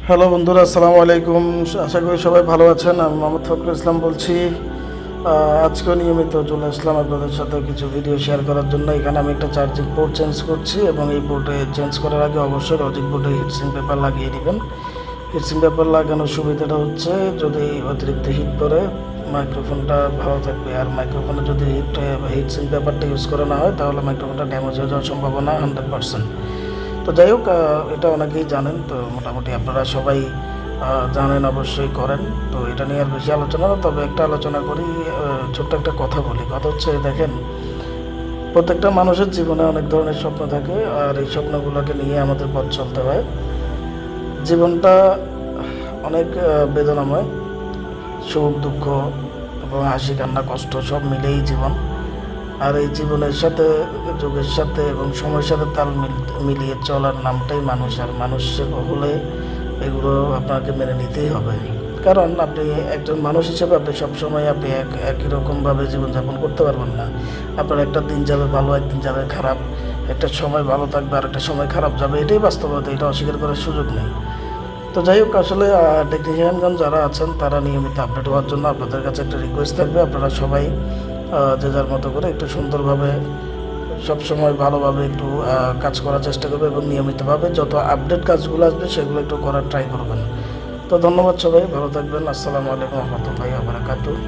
Hello বন্ধুরা, আসসালামু আলাইকুম। আশা করি সবাই ভালো আছেন। আমি মোহাম্মদ ফখরুল ইসলাম বলছি। আজকেও নিয়মিত চলে আসলাম আপনাদের সাথে কিছু ভিডিও শেয়ার করার জন্য। এখানে আমি একটা চার্জিং পোর্ট চেঞ্জ করছি এবং এই পোর্টে চেঞ্জ করার আগে অবশ্যই লজিক বোর্ডে হিটসিং পেপার লাগিয়ে নেবেন। হিটসিং পেপার লাগানোর সুবিধাটা হচ্ছে, যদি অতিরিক্ত হিট পড়ে মাইক্রোফোনটা ভালো থাকবে, আর মাইক্রোফোনে যদি হিটসিং পেপারটা ইউজ করা না হয় তাহলে মাইক্রোফোনটা ড্যামেজ হয়ে যাওয়ার সম্ভাবনা 100%। তো যাই হোক, এটা অনেকেই জানেন, তো মোটামুটি আপনারা সবাই জানেন, অবশ্যই করেন। তো এটা নিয়ে আর বেশি আলোচনা না, তবে একটা আলোচনা করি। ছোট্ট একটা কথা বলি। কথা হচ্ছে, দেখেন, প্রত্যেকটা মানুষের জীবনে অনেক ধরনের স্বপ্ন থাকে, আর এই স্বপ্নগুলোকে নিয়ে আমাদের পথ চলতে হয়। জীবনটা অনেক বেদনাময়, সুখ দুঃখ এবং হাসি কান্না কষ্ট সব মিলেই জীবন। আর এই জীবনের সাথে, যুগের সাথে এবং সময়ের সাথে তাল মিলিয়ে চলার নামটাই মানুষ। আর মানুষের হলে এগুলো আপনাকে মেনে নিতেই হবে, কারণ আপনি একজন মানুষ হিসেবে আপনি সবসময় একই রকমভাবে জীবনযাপন করতে পারবেন না। আপনার একটা দিন যাবে ভালো, একদিন যাবে খারাপ, একটা সময় ভালো থাকবে আর একটা সময় খারাপ যাবে। এটাই বাস্তবতা, এটা অস্বীকার করার সুযোগ নেই। তো যাই হোক, আসলে টেকনিশিয়ানগণ যারা আছেন তারা নিয়মিত আপডেট হওয়ার জন্য আপনাদের কাছে একটা রিকোয়েস্ট থাকবে, আপনারা সবাই যে যার মতো করে একটু সুন্দরভাবে, সবসময় ভালোভাবে একটু কাজ করার চেষ্টা করবে এবং নিয়মিতভাবে যত আপডেট কাজগুলো আসবে সেগুলো একটু করার ট্রাই করবেন। তো ধন্যবাদ, সবাই ভালো থাকবেন। আসসালামু আলাইকুম রহমতুল্লাহি ওয়া বারাকাতুহু।